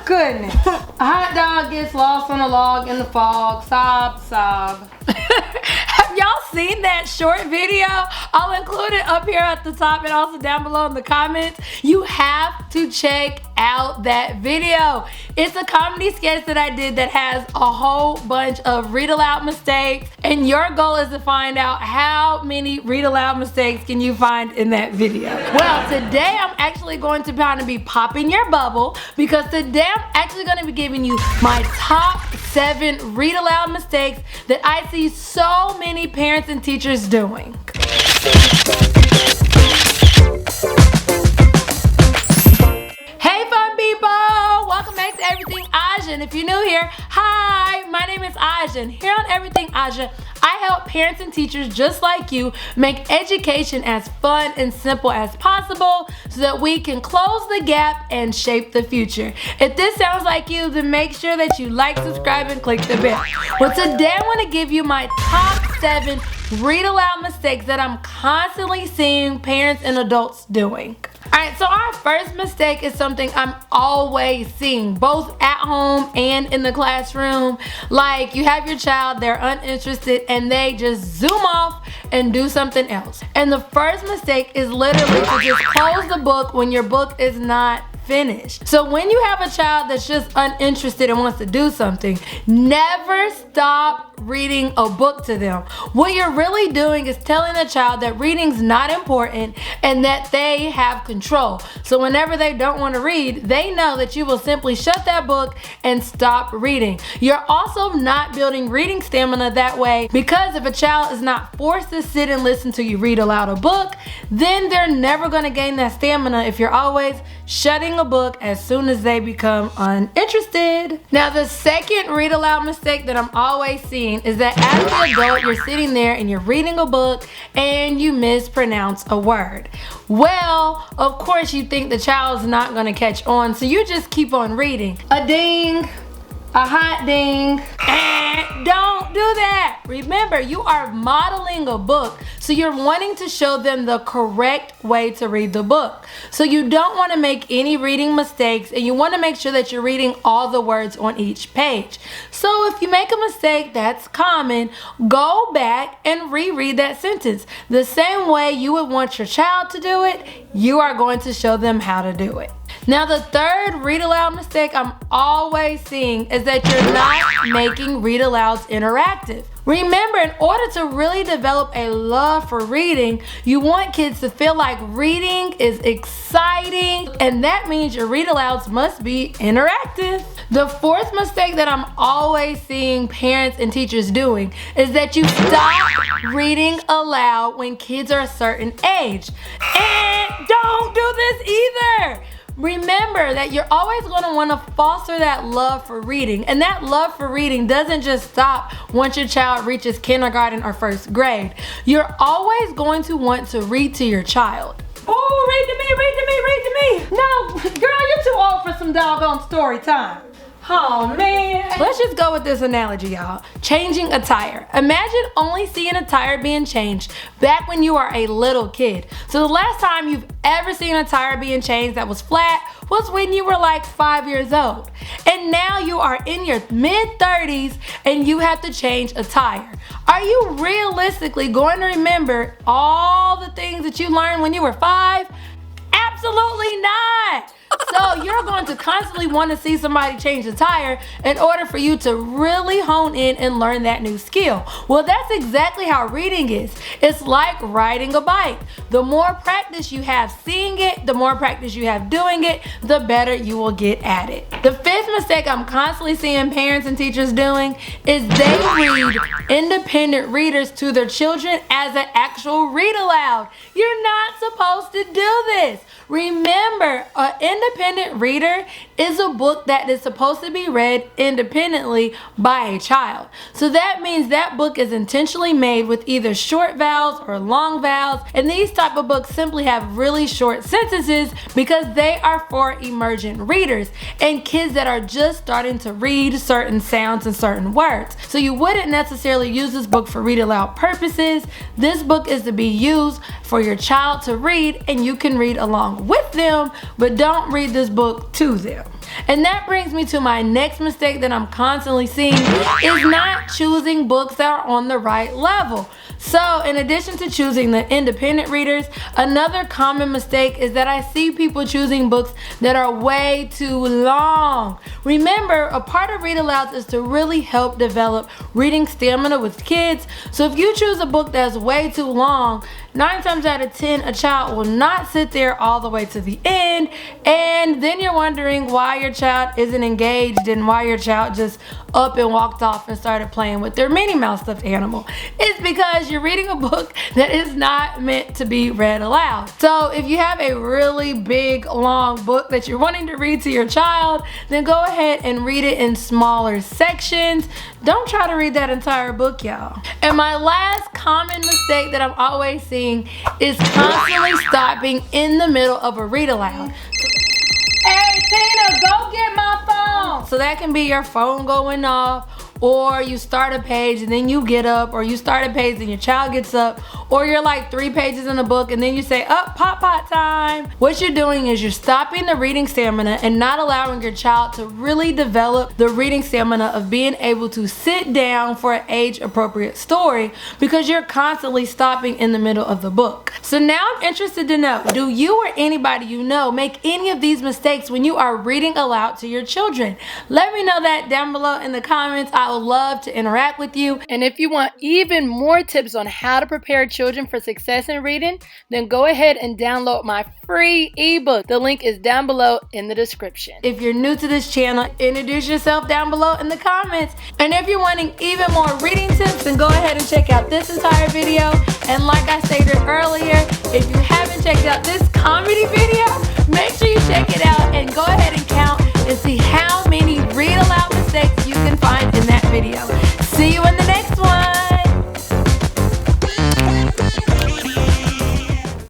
goodness. A hot dog gets lost on a log in the fog. Sob, sob. Have y'all seen that short video? I'll include it up here at the top and also down below in the comments. You have to check out that video. It's a comedy sketch that I did that has a whole bunch of read aloud mistakes, and your goal is to find out how many read aloud mistakes can you find in that video. Well, today I'm actually going to kind of be popping your bubble, because today I'm actually going to be giving you my top 7 read aloud mistakes that I see so many parents and teachers doing. Hey fun people! Welcome back to Everything Aja. And if you're new here, hi, my name is Aja. And here on Everything Aja, I help parents and teachers just like you make education as fun and simple as possible so that we can close the gap and shape the future. If this sounds like you, then make sure that you like, subscribe, and click the bell. Well, today I want to give you my top 7 read aloud mistakes that I'm constantly seeing parents and adults doing. Alright, so our first mistake is something I'm always seeing, both at home and in the classroom. Like, you have your child, they're uninterested, and they just zoom off and do something else. And the first mistake is literally to just close the book when your book is not finished. So when you have a child that's just uninterested and wants to do something, never stop reading a book to them. What you're really doing is telling the child that reading's not important and that they have control. So whenever they don't want to read, they know that you will simply shut that book and stop reading. You're also not building reading stamina that way, because if a child is not forced to sit and listen to you read aloud a book, then they're never going to gain that stamina if you're always shutting a book as soon as they become uninterested. Now, the second read aloud mistake that I'm always seeing is that as an adult, you're sitting there and you're reading a book and you mispronounce a word. Well, of course you think the child's not going to catch on, so you just keep on reading. A ding, a hot ding. Don't do that. Remember, you are modeling a book, so you're wanting to show them the correct way to read the book. So you don't want to make any reading mistakes, and you want to make sure that you're reading all the words on each page. So if you make a mistake, that's common, go back and reread that sentence. The same way you would want your child to do it, you are going to show them how to do it. Now, the third read aloud mistake I'm always seeing is that you're not making read alouds interactive. Remember, in order to really develop a love for reading, you want kids to feel like reading is exciting, and that means your read alouds must be interactive. The fourth mistake that I'm always seeing parents and teachers doing is that you stop reading aloud when kids are a certain age. And don't do this either. Remember that you're always going to want to foster that love for reading, and that love for reading doesn't just stop once your child reaches kindergarten or first grade. You're always going to want to read to your child. Oh, read to me, read to me, read to me. No, girl, you're too old for some doggone story time. Oh man. Let's just go with this analogy, y'all. Changing a tire. Imagine only seeing a tire being changed back when you are a little kid. So the last time you've ever seen a tire being changed that was flat was when you were like 5 years old. And now you are in your mid-30s and you have to change a tire. Are you realistically going to remember all the things that you learned when you were 5? Absolutely not. So you're going to constantly want to see somebody change the tire in order for you to really hone in and learn that new skill. Well, that's exactly how reading is. It's like riding a bike. The more practice you have seeing it, the more practice you have doing it, the better you will get at it. The fifth mistake I'm constantly seeing parents and teachers doing is they read independent readers to their children as an actual read aloud. You're not supposed to do this. Remember, an independent reader is a book that is supposed to be read independently by a child. So that means that book is intentionally made with either short vowels or long vowels, and these type of books simply have really short sentences because they are for emergent readers and kids that are just starting to read certain sounds and certain words. So you wouldn't necessarily use this book for read aloud purposes. This book is to be used for your child to read, and you can read along with them, but don't read this book to them. And that brings me to my next mistake that I'm constantly seeing is not choosing books that are on the right level. So in addition to choosing the independent readers, another common mistake is that I see people choosing books that are way too long. Remember, a part of read-alouds is to really help develop reading stamina with kids. So if you choose a book that's way too long, 9 times out of 10, a child will not sit there all the way to the end, and then you're wondering why your child isn't engaged and why your child just up and walked off and started playing with their Minnie Mouse stuffed animal. It's because you're reading a book that is not meant to be read aloud. So if you have a really big, long book that you're wanting to read to your child, then go ahead and read it in smaller sections. Don't try to read that entire book, y'all. And my last common mistake that I'm always seeing is constantly stopping in the middle of a read aloud. Hey, Tina, go get my phone. So that can be your phone going off, or you start a page and then you get up, or you start a page and your child gets up, or you're like 3 pages in a book and then you say, oh, pot time. What you're doing is you're stopping the reading stamina and not allowing your child to really develop the reading stamina of being able to sit down for an age appropriate story, because you're constantly stopping in the middle of the book. So now I'm interested to know, do you or anybody you know make any of these mistakes when you are reading aloud to your children? Let me know that down below in the comments. I would love to interact with you. And if you want even more tips on how to prepare children for success in reading, then go ahead and download my free ebook. The link is down below in the description. If you're new to this channel, introduce yourself down below in the comments. And if you're wanting even more reading tips, then go ahead and check out this entire video. And like I stated earlier, if you haven't checked out this comedy video, make sure you check it out.